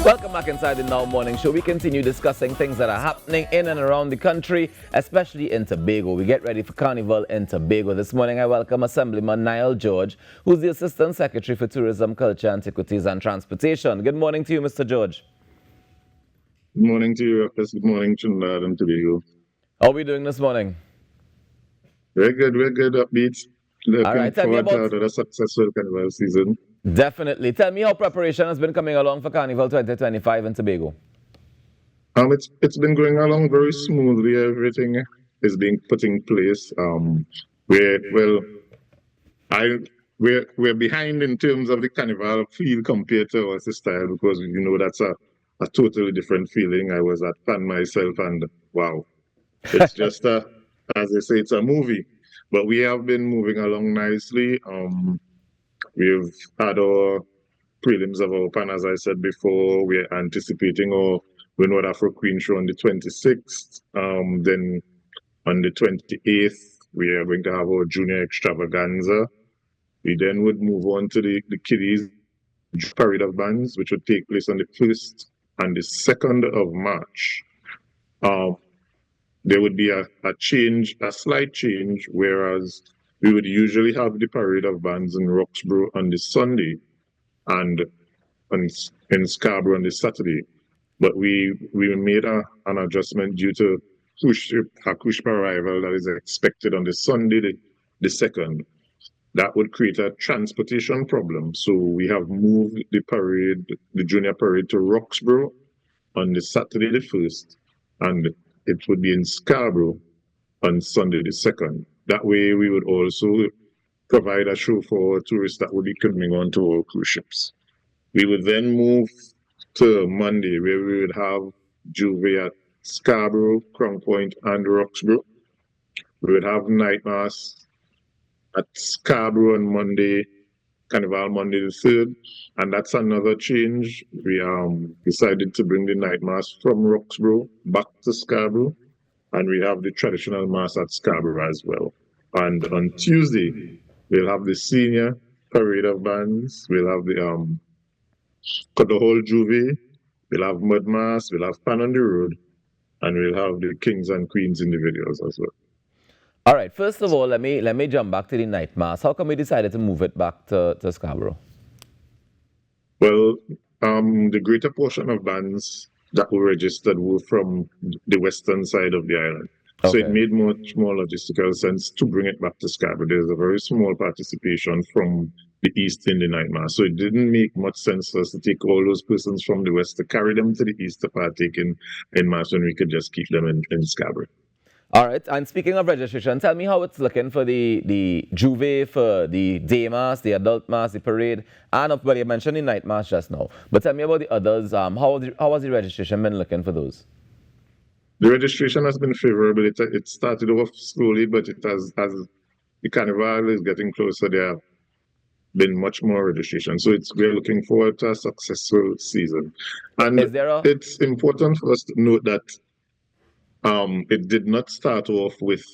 Welcome back inside the Now Morning Show. We continue discussing things that are happening in and around the country, especially in Tobago. We get ready for Carnival in Tobago. This morning I welcome Assemblyman Niall George, who's the Assistant Secretary for Tourism, Culture, Antiquities and Transportation. Good morning to you, Mr. George. Good morning to you, Office. Good morning, Trinidad and Tobago. How are we doing this morning? We're good, upbeat. Looking tell me forward to about... another successful Carnival season. Definitely. Tell me how preparation has been coming along for Carnival 2025 in Tobago. It's been going along very smoothly. Everything is being put in place. We're behind in terms of the Carnival feel compared to our style, because that's a totally different feeling. I was at Fan myself, and wow, it's just as they say, it's a movie. But we have been moving along nicely. We've had our prelims of our pan, as I said before. We're anticipating our Winwood Afro Queen show on the 26th. Then on the 28th, we are going to have our junior extravaganza. We then would move on to the kiddies parade of bands, which would take place on the 1st and the 2nd of March. There would be a slight change, whereas we would usually have the parade of bands in Roxborough on the Sunday and in Scarborough on the Saturday. But we made an adjustment due to a cruise ship arrival that is expected on the Sunday, the 2nd. That would create a transportation problem. So we have moved the junior parade to Roxborough on the Saturday the 1st, and it would be in Scarborough on Sunday the 2nd. That way we would also provide a show for tourists that would be coming onto our cruise ships. We would then move to Monday, where we would have Juve at Scarborough, Crown Point, and Roxborough. We would have night mass at Scarborough on Monday, Carnival Monday the 3rd, and that's another change. We decided to bring the night mass from Roxborough back to Scarborough, and we have the traditional mass at Scarborough as well. And on Tuesday, we'll have the senior parade of bands. We'll have the whole Juve. We'll have mud mass. We'll have Pan on the Road, and we'll have the kings and queens individuals as well. All right. First of all, let me jump back to the night mass. How come we decided to move it back to Scarborough? Well, the greater portion of bands that were registered were from the western side of the island. Okay. So it made much more logistical sense to bring it back to Scarborough. There's a very small participation from the east in the night mass. So it didn't make much sense for us to take all those persons from the west to carry them to the east to partake in mass, when we could just keep them in Scarborough. All right. And speaking of registration, tell me how it's looking for the Juve, for the day mass, the adult mass, the parade, and well, you mentioned the night mass just now. But tell me about the others. How has the registration been looking for those? The registration has been favorable. It started off slowly, but as the Carnival is getting closer, there have been much more registration. So we're looking forward to a successful season. And it's important for us to note that it did not start off with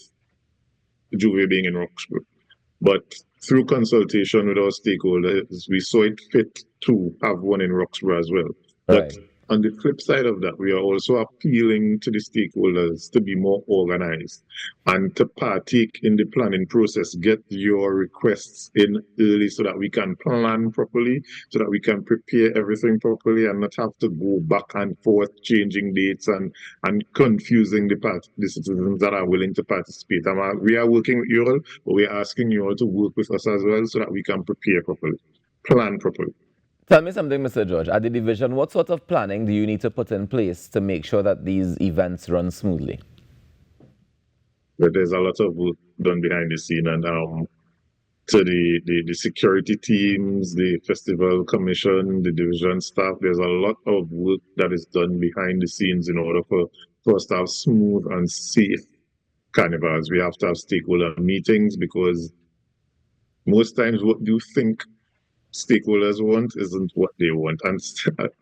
Juve being in Roxborough, but through consultation with our stakeholders, we saw it fit to have one in Roxborough as well. Right. But on the flip side of that, we are also appealing to the stakeholders to be more organized and to partake in the planning process. Get your requests in early so that we can plan properly, so that we can prepare everything properly and not have to go back and forth, changing dates and confusing the citizens that are willing to participate. We are working with you all, but we are asking you all to work with us as well so that we can prepare properly, plan properly. Tell me something, Mr. George. At the division, what sort of planning do you need to put in place to make sure that these events run smoothly? But there's a lot of work done behind the scene, and to the security teams, the festival commission, the division staff, there's a lot of work that is done behind the scenes in order for us to have smooth and safe carnivals. We have to have stakeholder meetings, because most times what you think stakeholders want isn't what they want. And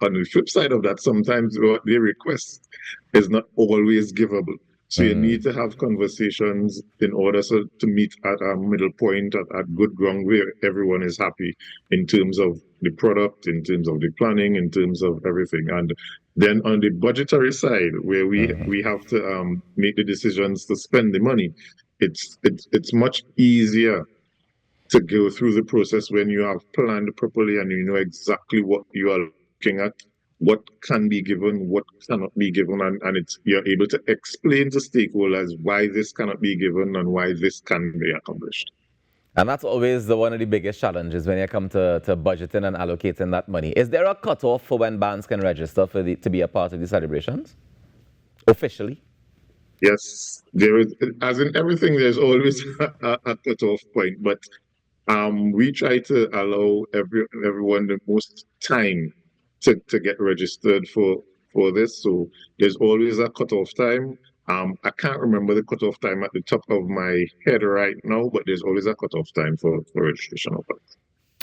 on the flip side of that, sometimes what they request is not always givable. So you need to have conversations in order to meet at a middle point at good ground where everyone is happy in terms of the product, in terms of the planning, in terms of everything. And then on the budgetary side, where we have to make the decisions to spend the money, it's much easier to go through the process when you have planned properly and you know exactly what you are looking at, what can be given, what cannot be given, and you're able to explain to stakeholders why this cannot be given and why this can be accomplished. And that's always one of the biggest challenges when you come to budgeting and allocating that money. Is there a cutoff for when bands can register to be a part of the celebrations? Officially? Yes, there is, as in everything, there's always a cutoff point, but we try to allow everyone the most time to get registered for this. So there's always a cutoff time. I can't remember the cutoff time at the top of my head right now, but there's always a cutoff time for registration.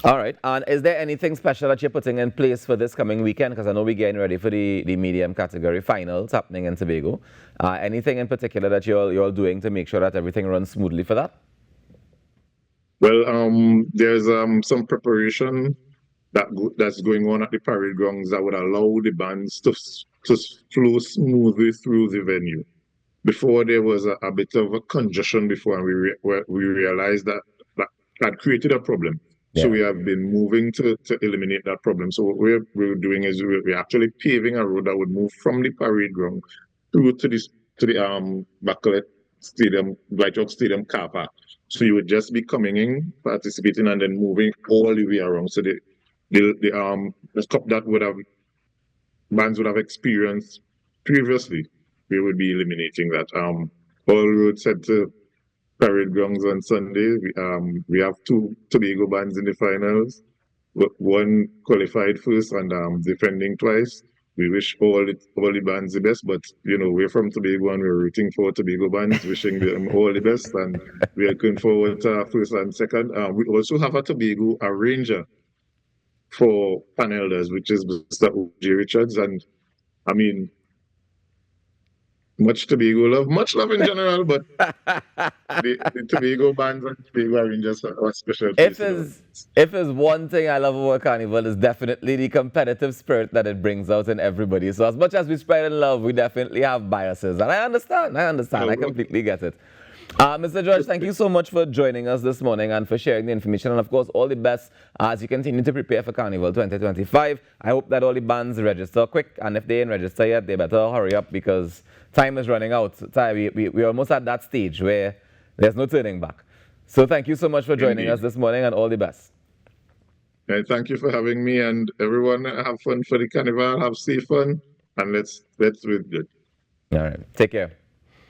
All right. And is there anything special that you're putting in place for this coming weekend? Because I know we're getting ready for the medium category finals happening in Tobago. Anything in particular that you're doing to make sure that everything runs smoothly for that? Well, there's some preparation that's going on at the parade grounds that would allow the bands to flow smoothly through the venue. Before there was a bit of a congestion before, and we realized that had created a problem. Yeah. So we have been moving to eliminate that problem. So what we're doing is we're actually paving a road that would move from the parade ground through to the Bacolet Stadium, White Oak Stadium car park. So you would just be coming in, participating, and then moving all the way around. So the stop that bands would have experienced previously, we would be eliminating that. All roads head to parade grounds on Sunday. We have 2 Tobago bands in the finals. One qualified first and defending twice. We wish all the bands the best, but you know we're from Tobago and we're rooting for Tobago bands, wishing them all the best, and we are looking forward to first and second. We also have a Tobago arranger for panelders, which is Mr. O.J. Richards, and I mean, much love in general, but the Tobago bands and Tobago arrangers are special. If there's one thing I love about Carnival, is definitely the competitive spirit that it brings out in everybody. So as much as we spread in love, we definitely have biases. And I understand. I completely get it. Mr. George, thank you so much for joining us this morning and for sharing the information. And of course, all the best as you continue to prepare for Carnival 2025. I hope that all the bands register quick. And if they ain't registered yet, they better hurry up because time is running out. We're almost at that stage where there's no turning back. So thank you so much for joining us this morning and all the best. Thank you for having me, and everyone have fun for the Carnival. Have safe fun, and let's do it good. All right. Take care.